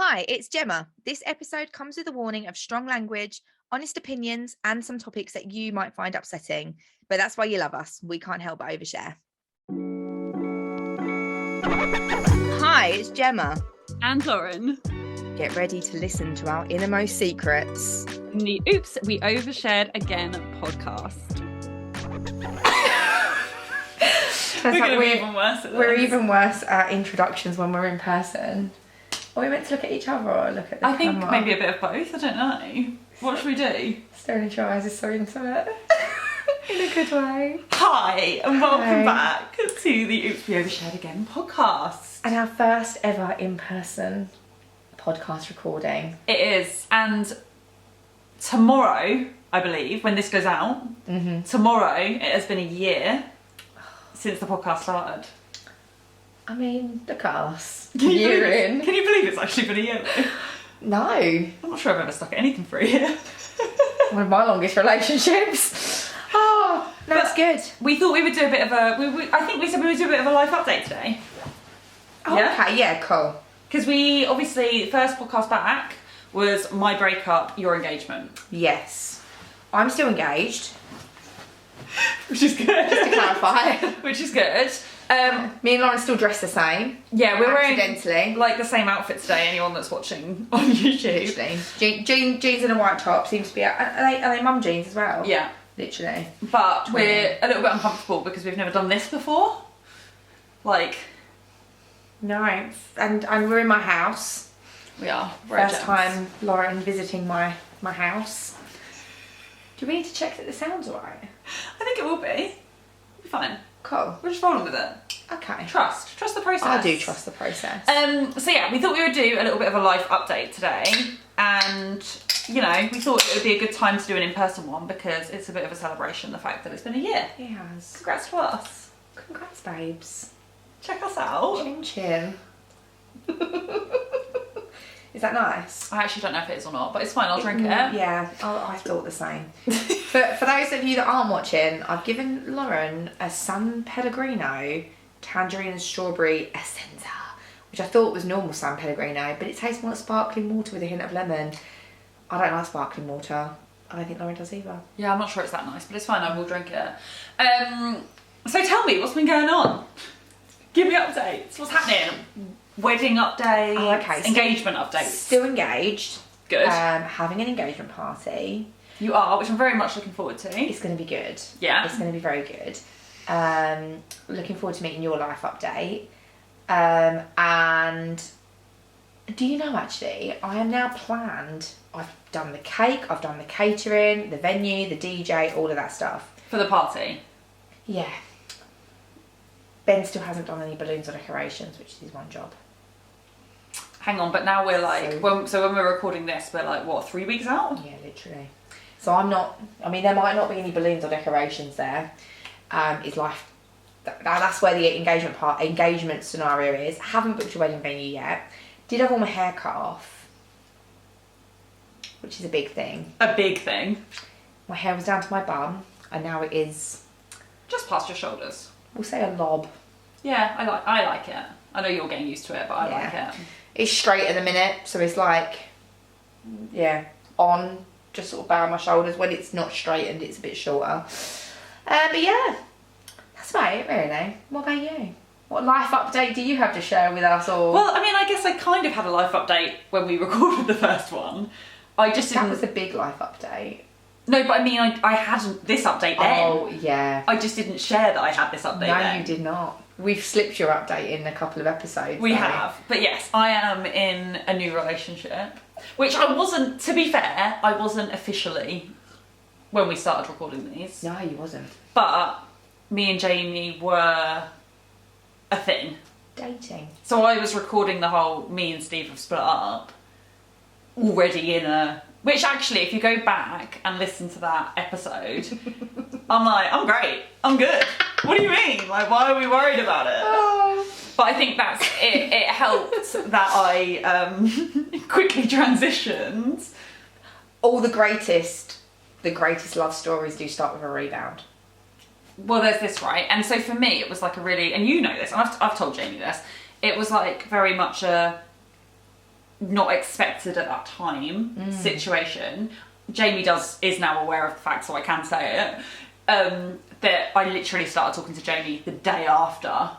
Hi, it's Gemma. This episode comes with a warning of strong language, honest opinions, and some topics that you might find upsetting. But that's why you love us. We can't help but overshare. Hi, it's Gemma. And Lauren. Get ready to listen to our innermost secrets In the Oops, We Overshared Again podcast. We're going to be even worse at this. We're even worse at introductions when we're in person. Are we meant to look at each other or look at the camera? I think maybe a bit of both. I don't know. What should we do? Staring into your eyes is so intimate. In a good way. Hi, and welcome back to the Oops, We Overshared Again podcast. And our first ever in-person podcast recording. It is. And tomorrow, I believe, when this goes out, tomorrow, it has been a year since the podcast started. I mean, look at us. Can you in. believe it's actually been a year though? No. I'm not sure I've ever stuck at anything for a year. One of my longest relationships. Oh, that's good. We thought we would do a bit of a... I think we said we would do a bit of a life update today. Oh, yeah? Okay, yeah, cool. Because we, obviously, first podcast back was my breakup, your engagement. Yes. I'm still engaged. Which is good. Just to clarify. Which is good. Me and Lauren still dress the same. Yeah, we're wearing accidentally like the same outfit today. Anyone that's watching on YouTube. Literally. Jeans and a white top seems to be... Are they mum jeans as well? Yeah. Literally. But we're a little bit uncomfortable because we've never done this before. Like... No. And we're in my house. We are. First time Lauren visiting my house. Do we need to check that the sound's alright? I think it will be. It'll be fine. Cool. We're just rolling with it. Okay. Trust the process. I do trust the process. So yeah, we thought we would do a little bit of a life update today, and you know, we thought it would be a good time to do an in-person one because it's a bit of a celebration, the fact that it's been a year. It has. Congrats to us. Congrats, babes. Check us out. Chin chin. Is that nice? I actually don't know if it is or not, but it's fine, I'll drink it. Yeah, I thought the same. For those of you that aren't watching, I've given Lauren a San Pellegrino tangerine and strawberry essenza, which I thought was normal San Pellegrino, but it tastes more like sparkling water with a hint of lemon. I don't like sparkling water. I don't think Lauren does either. Yeah, I'm not sure it's that nice, but it's fine, I will drink it. So tell me, what's been going on? Give me updates. What's happening? Wedding updates, engagement updates. Still engaged. Good. Having an engagement party. You are, which I'm very much looking forward to. It's going to be good. Yeah. It's going to be very good. Looking forward to meeting your life update. And do you know, actually, I am now planned. I've done the cake, I've done the catering, the venue, the DJ, all of that stuff. For the party? Yeah. Ben still hasn't done any balloons or decorations, which is his one job. Hang on, but now we're like, so when we're recording this, we're like, what, 3 weeks out? Yeah, literally. So I'm not, I mean, there might not be any balloons or decorations there. It's life, that's where the engagement scenario is. Haven't booked a wedding venue yet. Did have all my hair cut off, which is a big thing. A big thing. My hair was down to my bum, and now it is... just past your shoulders. We'll say a lob. Yeah, I like it. I know you're getting used to it, but I like it. It's straight at the minute, so it's like, yeah, on, just sort of bow my shoulders. When it's not straightened, it's a bit shorter. But yeah, that's about it really. What about you? What life update do you have to share with us all? Well, I mean, I guess I kind of had a life update when we recorded the first one. I just didn't... That was a big life update. No, but I mean, I had this update then. Oh, yeah. I just didn't share that I had this update then. No, you did not. We've slipped your update in a couple of episodes. We have. But yes, I am in a new relationship. Which I wasn't, to be fair, I wasn't officially when we started recording these. No, you wasn't. But me and Jamie were a thing. Dating. So I was recording the whole me and Steve have split up already in a... Which actually, if you go back and listen to that episode, I'm like, I'm great, I'm good. What do you mean? Like, why are we worried about it? Oh. But I think that's it. It helped that I quickly transitioned. All the greatest love stories do start with a rebound. Well, there's this, right? And so for me, it was like a really, and you know this, and I've told Jamie this, it was like very much a not expected at that time situation. Jamie is now aware of the fact, so I can say it. That I literally started talking to Jamie the day after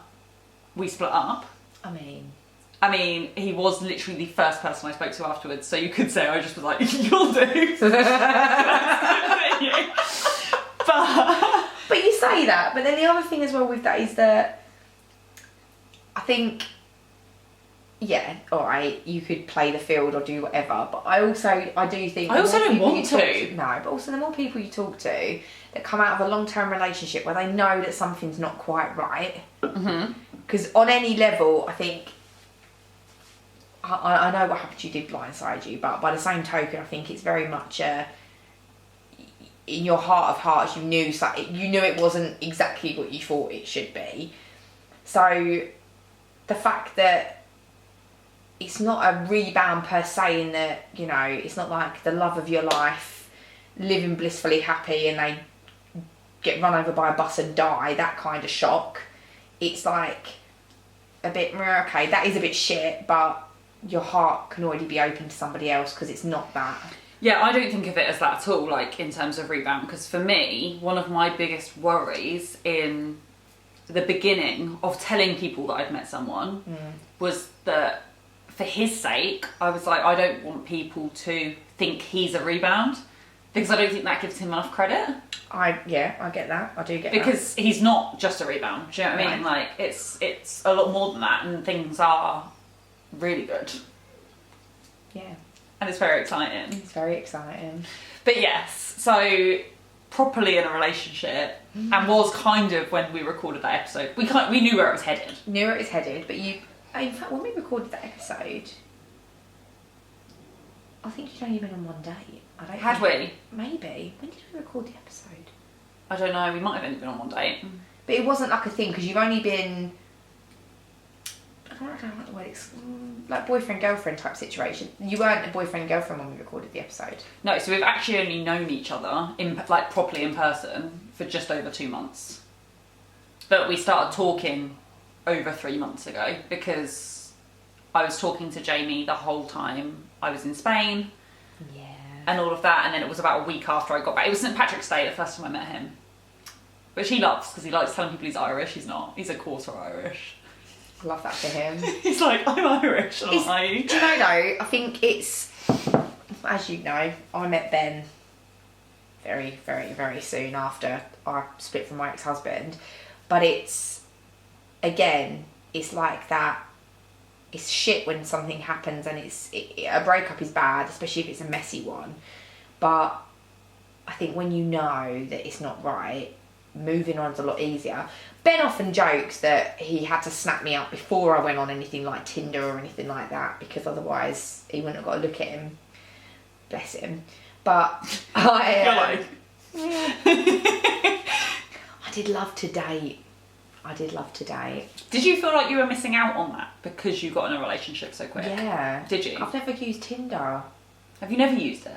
we split up. I mean, he was literally the first person I spoke to afterwards, so you could say I just was like, you'll do. But you say that, but then the other thing as well with that is that I think, yeah, alright, you could play the field or do whatever, but I do think... I also don't want to. No, but also the more people you talk to that come out of a long-term relationship where they know that something's not quite right, because on any level, I think... I know what happened to you did blindside you, but by the same token, I think it's very much in your heart of hearts, you knew it wasn't exactly what you thought it should be. So the fact that it's not a rebound per se, in that, you know, it's not like the love of your life living blissfully happy and they get run over by a bus and die, that kind of shock. It's like a bit, okay, that is a bit shit, but your heart can already be open to somebody else because it's not that. Yeah, I don't think of it as that at all, like, in terms of rebound, because for me, one of my biggest worries in the beginning of telling people that I'd met someone was that, for his sake, I was like, I don't want people to think he's a rebound, because I don't think that gives him enough credit. I get that. I do get that. Because he's not just a rebound, do you know what I mean? Like, it's a lot more than that, and things are really good. Yeah. And it's very exciting. It's very exciting. But yes, so properly in a relationship, and was kind of when we recorded that episode. We knew where it was headed. Knew where it was headed, but in fact, when we recorded that episode, I think you'd only been on one date. Had we? Maybe. When did we record the episode? I don't know, we might have only been on one date. But it wasn't like a thing, because you've only been... I don't know what the word is, like boyfriend-girlfriend type situation. You weren't a boyfriend-girlfriend when we recorded the episode. No, so we've actually only known each other, properly in person, for just over 2 months. But we started talking over 3 months ago, because I was talking to Jamie the whole time I was in Spain. Yeah. And all of that, and then it was about a week after I got back. It was St. Patrick's Day, the first time I met him. Which he loves, because he likes telling people he's Irish. He's not. He's a quarter Irish. Love that for him. He's like, I'm Irish, aren't I? Do you know though, I think it's, as you know, I met Ben very, very, very soon after I split from my ex-husband. But it's, again, it's like that, it's shit when something happens, and a breakup is bad, especially if it's a messy one. But I think when you know that it's not right, moving on is a lot easier. Ben often jokes that he had to snap me up before I went on anything like Tinder or anything like that, because otherwise he wouldn't have got to look at him. Bless him. But I did love to date. Did you feel like you were missing out on that because you got in a relationship so quick? Yeah. Did you? I've never used Tinder. Have you never used it?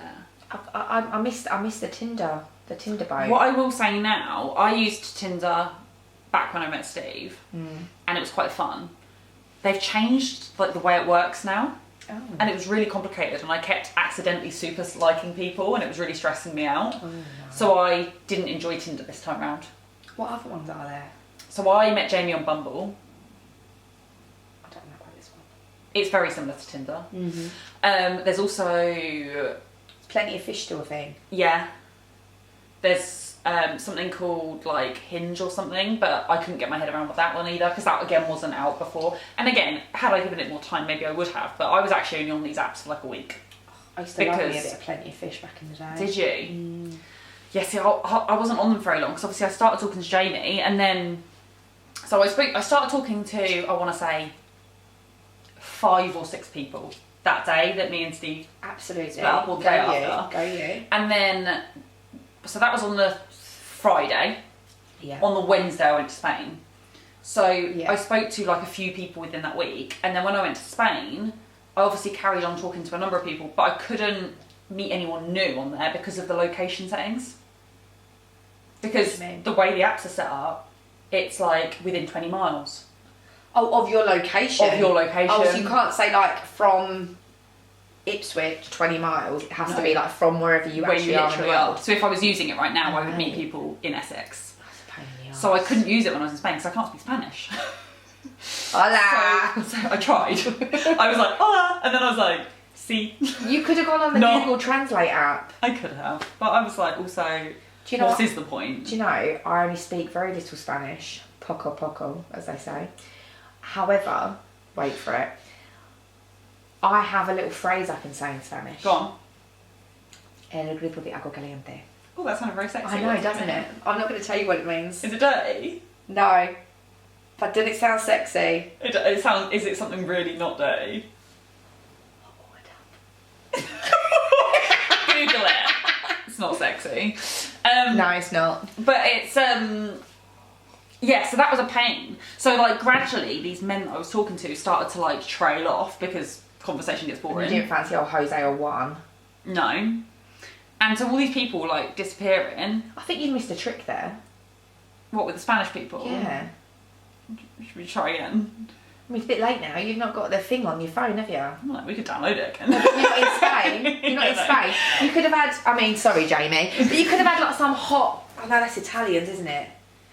I missed the Tinder boat. What I will say now, I used Tinder back when I met Steve, and it was quite fun. They've changed like the way it works now, and it was really complicated, and I kept accidentally super liking people, and it was really stressing me out. Oh, no. So I didn't enjoy Tinder this time round. What other ones are there? So I met Jamie on Bumble. I don't know about this one. It's very similar to Tinder. There's also Plenty of Fish still a thing. Yeah. There's something called like Hinge or something, but I couldn't get my head around with that one either, because that again wasn't out before. And again, had I given it more time, maybe I would have, but I was actually only on these apps for like a week. I used to love me a bit of Plenty of Fish back in the day. Did you? Yeah, see, I wasn't on them very long, because obviously I started talking to Jamie, and then so I started talking to, I want to say, 5 or 6 people that day that me and Steve absolutely split up, or the day after. Go you. And then, so that was on the Friday. Yeah. On the Wednesday I went to Spain. So yeah. I spoke to like a few people within that week, and then when I went to Spain, I obviously carried on talking to a number of people, but I couldn't meet anyone new on there because of the location settings. Because the way the apps are set up, it's like within 20 miles. Oh, of your location? Of your location. Oh, so you can't say like from Ipswich, 20 miles. It has No. to be like from wherever you Where actually you are in literally the world. are. So if I was using it right now, I would meet Right. people in Essex. That's a pain in the So I arse. couldn't use it when I was in Spain because I can't speak Spanish. Hola! So I tried. I was like, hola, and then I was like, see. You could have gone on the No. Google Translate app. I could have, but I was like, also, Do you know what is the point? Do you know, I only speak very little Spanish. Poco poco, as they say. However, wait for it. I have a little phrase I can say in Spanish. Go on. El grito de agua caliente. Oh, that sounded very sexy. I know, What does doesn't mean? it? I'm not going to tell you what it means. Is it dirty? No. But doesn't it sound sexy? It sounds. Is it something really not dirty? Google it. It's not sexy. No, it's not. But it's yeah, so that was a pain. So like gradually these men that I was talking to started to like trail off because conversation gets You boring. didn't fancy old Jose or one. No. And so all these people like disappearing. I think you missed a trick there. What, with the Spanish people? Yeah. Should we try again? I mean, it's a bit late now. You've not got the thing on your phone, have you? I'm like, we could download it again. You're not in Spain. You're not in Spain. You could have had, I mean, sorry, Jamie, but you could have had like some hot, oh no, that's Italians, isn't it?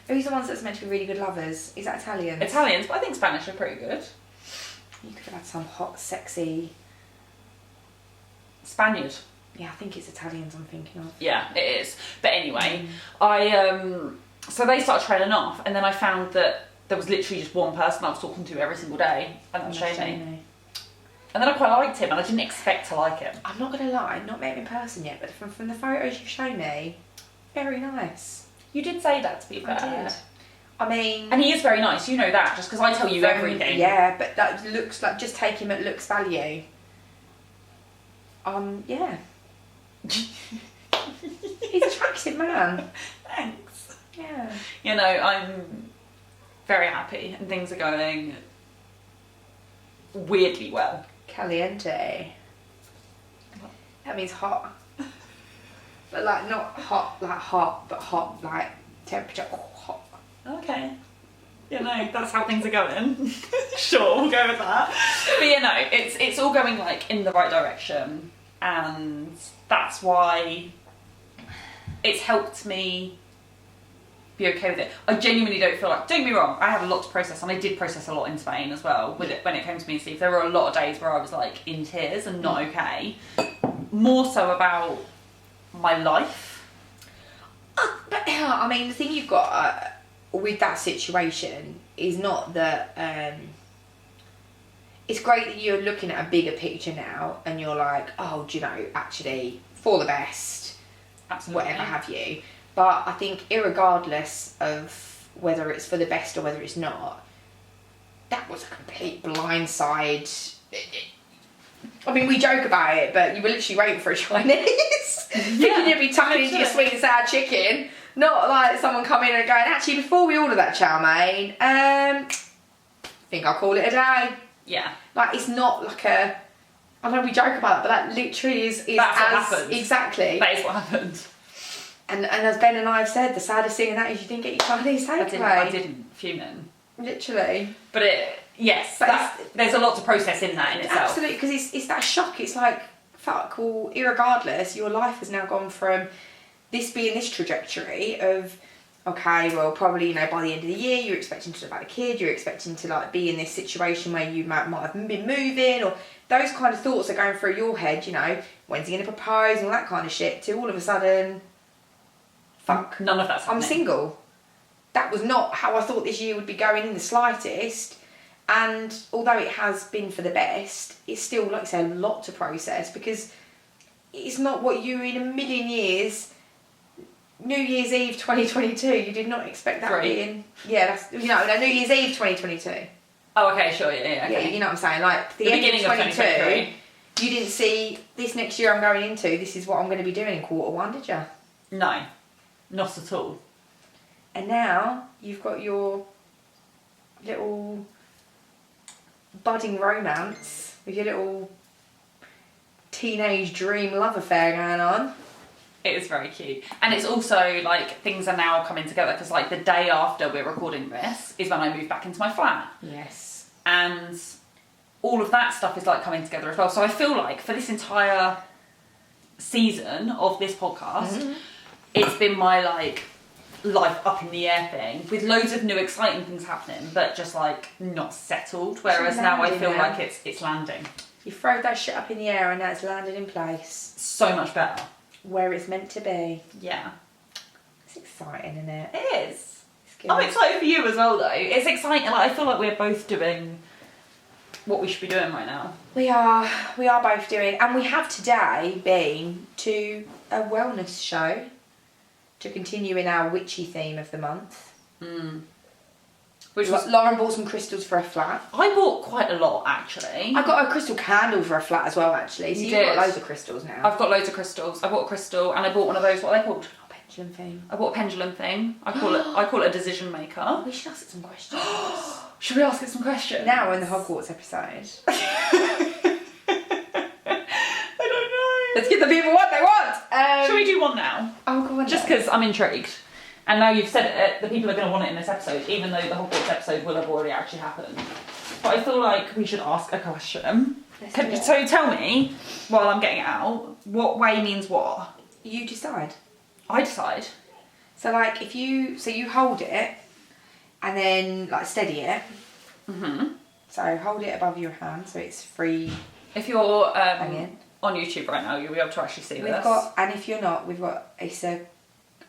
Who's the ones that's meant to be really good lovers? Is that Italians? Italians, but I think Spanish are pretty good. You could have had some hot, sexy, Spaniard. yeah, I think it's Italians I'm thinking of. Yeah, it is. But anyway, so they started trailing off, and then I found that there was literally just one person I was talking to every single day, and that was Jamie. And then I quite liked him, and I didn't expect to like him. I'm not going to lie, not met him in person yet, but from the photos you've shown me, very nice. You did say that, to be fair. I did. I mean... And he is very nice, you know that, just because I tell you everything. Yeah, but that looks like, just take him at looks value. Yeah. He's an attractive man. Thanks. Yeah. You know, I'm very happy, and things are going weirdly well. Caliente. That means hot. But like not hot like hot, but hot like temperature. Oh, hot. Okay. You know, that's how things are going. Sure, we'll go with that. But you know, it's all going like in the right direction, and that's why it's helped me be okay with it. I genuinely don't feel like, don't get me wrong, I have a lot to process, and I did process a lot in Spain as well with it when it came to me and Steve. There were a lot of days where I was like in tears and not okay. More so about my life. But I mean, the thing you've got with that situation is not that. It's great that you're looking at a bigger picture now, and you're like, oh, do you know, actually, for the best, Absolutely. whatever have you. But I think, irregardless of whether it's for the best or whether it's not, that was a complete blindside. I mean, we joke about it, but you were literally waiting for a Chinese. Thinking you'd be tucking into your sweet and sour chicken. Not like someone coming in and going, actually, before we order that chow mein, I think I'll call it a day. Yeah. Like, it's not like a... I know we joke about it, but that literally is That's what happened. Exactly. That is what happened. And as Ben and I have said, the saddest thing in that is you didn't get your Chinese takeaway. I didn't fuming. Literally. But yes, But there's a lot to process in that in itself. Absolutely, because it's that shock. It's like, fuck, well, irregardless, your life has now gone from this being this trajectory of, okay, well, probably, you know, by the end of the year, you're expecting to have had a kid, you're expecting to, like, be in this situation where you might have been moving, or those kind of thoughts are going through your head, you know, when's he going to propose, and all that kind of shit, to all of a sudden, fuck. None of that's happening. I'm single. That was not how I thought this year would be going in the slightest. And although it has been for the best, it's still, like I say, a lot to process, because it's not what you, in a million years, New Year's Eve 2022, you did not expect that being... Yeah, that's, you know, no, New Year's Eve 2022. Oh, okay, sure, yeah, okay. Yeah, you know what I'm saying? Like, the end beginning of of 2022, you didn't see, this next year I'm going into, this is what I'm going to be doing in Q1, did you? No, not at all. And now, you've got your little budding romance with your little teenage dream love affair going on. It is very cute. And it's also, like, things are now coming together, because, like, the day after we're recording this is when I moved back into my flat. Yes. And all of that stuff is like coming together as well. So I feel like for this entire season of this podcast, it's been my like life up in the air thing with loads of new exciting things happening, but just like not settled. Whereas now I feel like it's landing. You throw that shit up in the air and now it's landed in place. So much better. Where it's meant to be. Yeah. It's exciting, isn't it? It is. I'm excited for you as well though. It's exciting. Like, I feel like we're both doing what we should be doing right now. We are both doing, and we have today been to a wellness show to continue in our witchy theme of the month. Which was Lauren bought some crystals for a flat. I bought quite a lot actually. I got a crystal candle for a flat as well actually. So you've got loads of crystals now. I've got loads of crystals. I bought a crystal and I bought one of those, what are they called? Pendulum thing. I bought a pendulum thing. I call it a decision maker. We should ask it some questions. Should we ask it some questions? Now we're in the Hogwarts episode. I don't know. Let's give the people what they want. Should we do one now? Oh, go on. Just because I'm intrigued. And now you've said it, the people are going to want it in this episode, even though the Hogwarts episode will have already actually happened. But I feel like we should ask a question. So tell me, while I'm getting it out, what way means what? You decide. I decide. So like if you hold it and then like steady it. So hold it above your hand so it's free. If you're on YouTube right now, you'll be able to actually see this. And if you're not, we've got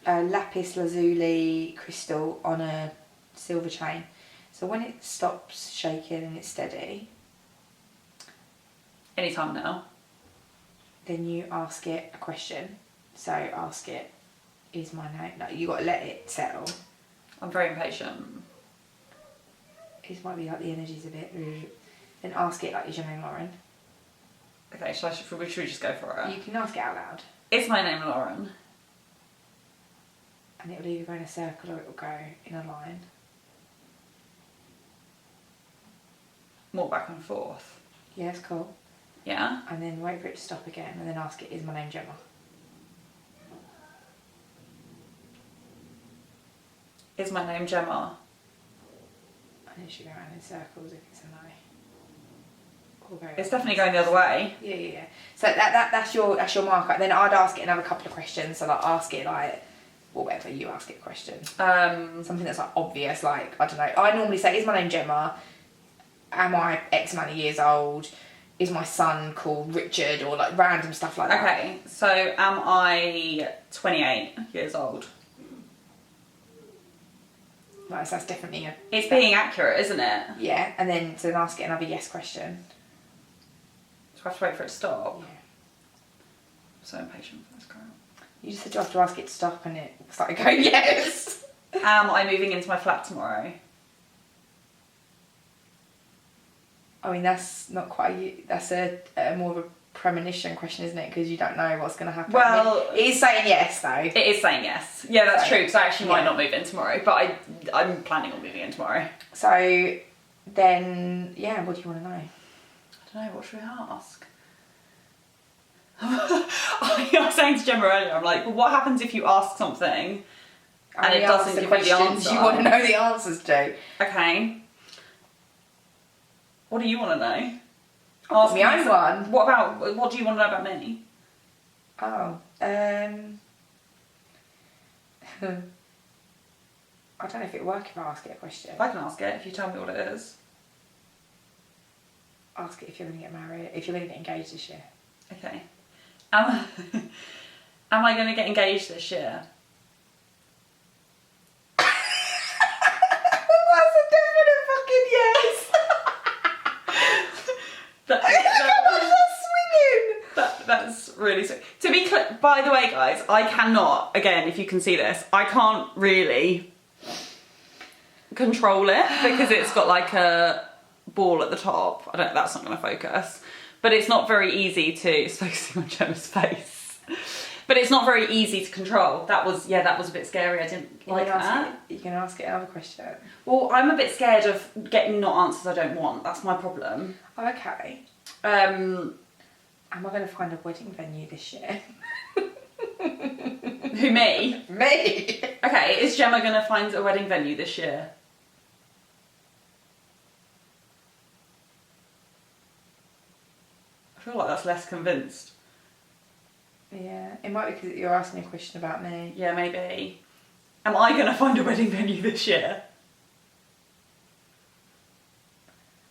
a lapis lazuli crystal on a silver chain. So when it stops shaking and it's steady. Anytime now. Then you ask it a question. So ask it, is my name? No, you got to let it settle. I'm very impatient. It might be like the energy's a bit. Then ask it like, is your name Lauren? Okay, should we just go for it? You can ask it out loud. Is my name Lauren? And it'll either go in a circle or it'll go in a line. More back and forth. Yeah, it's cool. Yeah? And then wait for it to stop again and then ask it, is my name Gemma? Is my name Gemma? And it should go around in circles if it's a no. It's definitely going the other way. Yeah. So that's your marker. Then I'd ask it another couple of questions. So like ask it like whatever you ask it a question. Something that's like obvious, like I don't know. I normally say, is my name Gemma? Am I X amount of years old? Is my son called Richard? Or like random stuff like that. Okay, so am I 28 years old? Right, so that's definitely It's being accurate, isn't it? Yeah, and then ask it another yes question. So I have to wait for it to stop? Yeah. I'm so impatient for this crap. You just said you have to ask it to stop and it started going yes. Am I moving into my flat tomorrow? I mean, that's not quite. That's a more of a premonition question, isn't it? Because you don't know what's going to happen. Well, it is saying yes, though. It is saying yes. Yeah, that's true. Because I actually might not move in tomorrow, but I'm planning on moving in tomorrow. So then, yeah, what do you want to know? I don't know. What should we ask? I was saying to Gemma earlier, I'm like, well, what happens if you ask something and it doesn't give you the answer? You want to know the answers to. Okay. What do you want to know? Ask me own one. What do you want to know about me? Oh, I don't know if it'll work if I ask it a question. I can ask it if you tell me what it is. Ask it if you're going to get married, if you're going to get engaged this year. Okay. Am I going to get engaged this year? That's a definite fucking yes. That's really sweet. To be clear, by the way, guys, I cannot, again, if you can see this, I can't really control it because it's got like a ball at the top. I don't. That's not going to focus. But it's not very easy to. It's focusing on Gemma's face. But it's not very easy to control. That was a bit scary. I didn't like that. You can ask it another question. Well, I'm a bit scared of getting not answers I don't want. That's my problem. Oh, okay. Am I going to find a wedding venue this year? Who, me? Me? Okay, is Gemma going to find a wedding venue this year? feel like that's less convinced. Yeah, it might be because you're asking a question about me. Yeah, maybe. Am I going to find a wedding venue this year?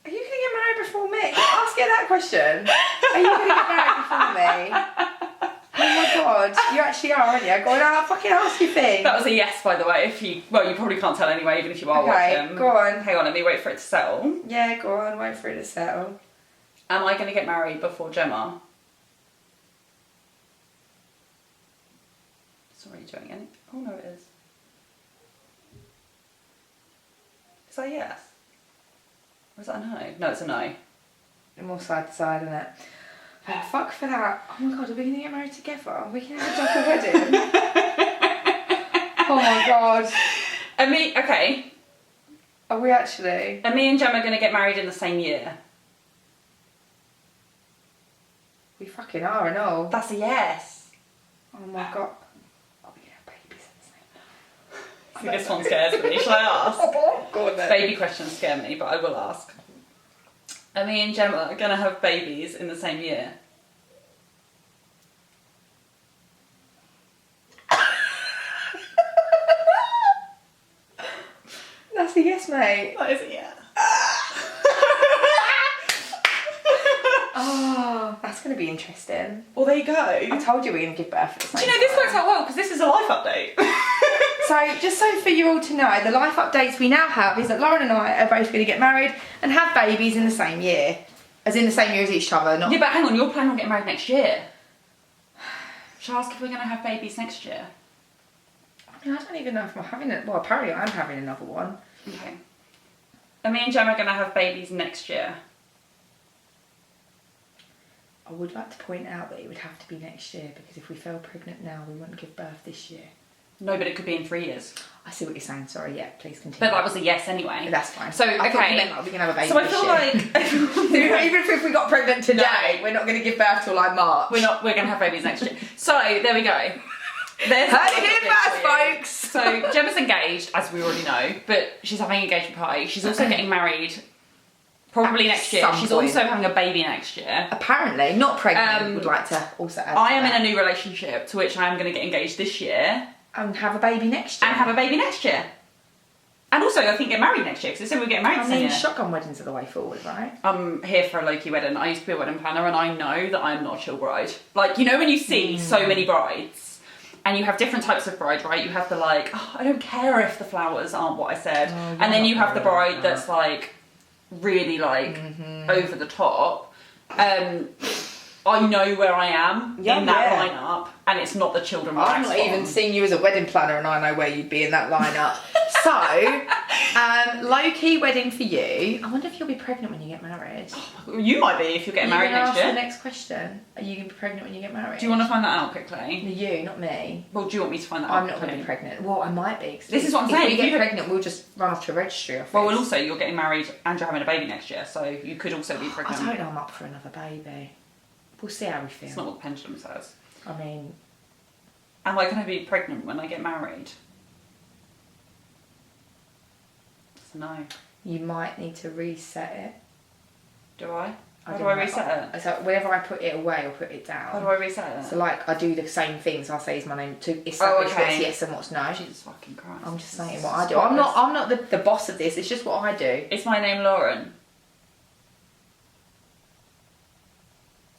Are you going to get married before me? Ask her that question. Are you going to get married before me? Oh my god, you actually are, aren't you? Go on, I'll fucking ask you things. That was a yes, by the way. If you probably can't tell anyway, even if you are watching. Go on. Hang on, let me wait for it to settle. Yeah, go on, wait for it to settle. Am I going to get married before Gemma? It's not really doing it. Oh no, it is. Is that a yes? Or is that a no? No, it's a no. More side to side, isn't it? Oh, fuck for that. Oh my god, are we going to get married together? Are we going to have a double wedding? Oh my god. Okay. Are we actually? Are me and Gemma going to get married in the same year? We fucking are and all. That's a yes. Oh my god. Are we going to have babies in the same I think this one scares me. Shall I ask? Go on then. Baby questions scare me, but I will ask. Are me and Gemma going to have babies in the same year? That's a yes, mate. That is a yes. Oh, that's going to be interesting. Well, there you go. I told you we were going to give birth at the same Do you know, this time. works out well because this is a life update. So, just so for you all to know, the life updates we now have is that Lauren and I are both going to get married and have babies in the same year. As in the same year as each other, not... Yeah, but hang on, you're planning on getting married next year. Shall I ask if we're going to have babies next year? I don't even know if I'm having it. Well, apparently I'm having another one. Okay. Are me and Gemma going to have babies next year? I would like to point out that it would have to be next year because if we fell pregnant now, we wouldn't give birth this year. No, but it could be in 3 years. I see what you're saying. Sorry, yeah, please continue. But that was a yes anyway. That's fine. So, I okay. thought you meant like we can have a baby So I this feel year. like... Even if we got pregnant today, we're not going to give birth till like March. We're going to have babies next year. So, there we go. There's Heard it here first, folks! So, Gemma's engaged, as we already know, but she's having an engagement party. She's also getting married probably next year. She's point. also having a baby next year. Apparently, not pregnant, would like to also add I am in a new relationship to which I am going to get engaged this year. And have a baby next year. And have a baby next year. And also, I think get married next year, because they said we're getting married this year. Shotgun weddings are the way forward, right? I'm here for a low-key wedding. I used to be a wedding planner, and I know that I'm not a chill bride. Like, you know when you see so many brides, and you have different types of bride, right? You have the like, oh, I don't care if the flowers aren't what I said. And then you have the bride that's like, really like, over the top. I know where I am in that lineup, and it's not the children. I've not even seen you as a wedding planner, and I know where you'd be in that lineup. So, low-key wedding for you. I wonder if you'll be pregnant when you get married. You might be if you're getting married next year. The next question: are you going to be pregnant when you get married? Do you want to find that out quickly? You, not me. Well, do you want me to find that out? I'm not going to be pregnant. Well, I might be. This is what I'm saying. If we get pregnant, we'll just run off to a registry office. Well, and also you're getting married and you're having a baby next year, so you could also be pregnant. I don't know. I'm up for another baby. We'll see how we feel. It's not what the pendulum says. I mean... Am I going to be pregnant when I get married? It's a no. You might need to reset it. Do I? How do I reset it? So whenever I put it away or put it down... How do I reset it? So like, I do the same things. I'll say is my name to establish what's yes and what's no. Jesus fucking Christ. I'm just saying what I do. I'm not the boss of this. It's just what I do. Is my name Lauren?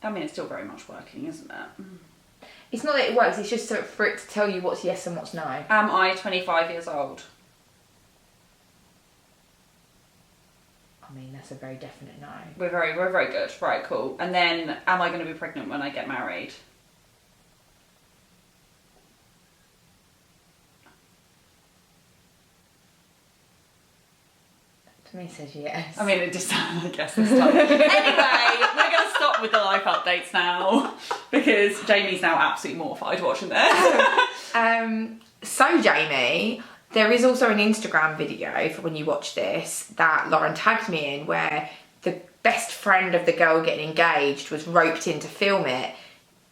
I mean, it's still very much working, isn't it? It's not that it works, it's just for it to tell you what's yes and what's no. Am I 25 years old? I mean, that's a very definite no. We're very good. Right, cool. And then, am I going to be pregnant when I get married? To me, it says yes. I mean, it just I guess this time. Anyway, we're going to stop with the life updates now because Jamie's now absolutely mortified watching this. So Jamie, there is also an Instagram video for when you watch this that Lauren tagged me in where the best friend of the girl getting engaged was roped in to film it.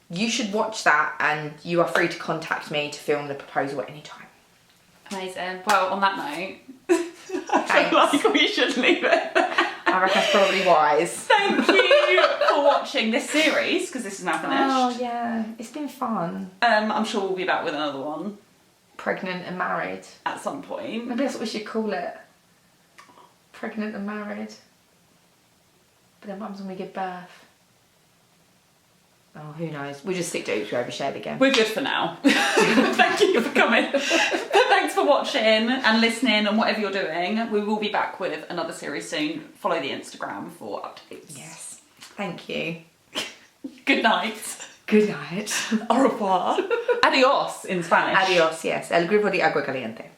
You should watch that, and you are free to contact me to film the proposal at any time. Amazing. Well, on that note, I feel like we should leave it. I reckon that's probably wise. Thank you for for watching this series, because this is now finished. Oh, yeah. It's been fun. I'm sure we'll be back with another one. Pregnant and married. At some point. Maybe that's what we should call it. Pregnant and married. But then what happens when we give birth? Oh, who knows? We'll just stick to Overshared Again. We're good for now. Thank you for coming. But thanks for watching and listening and whatever you're doing. We will be back with another series soon. Follow the Instagram for updates. Yes. Thank you. Good night. Good night. Au revoir. Adios in Spanish. Adios, yes. El grupo de agua caliente.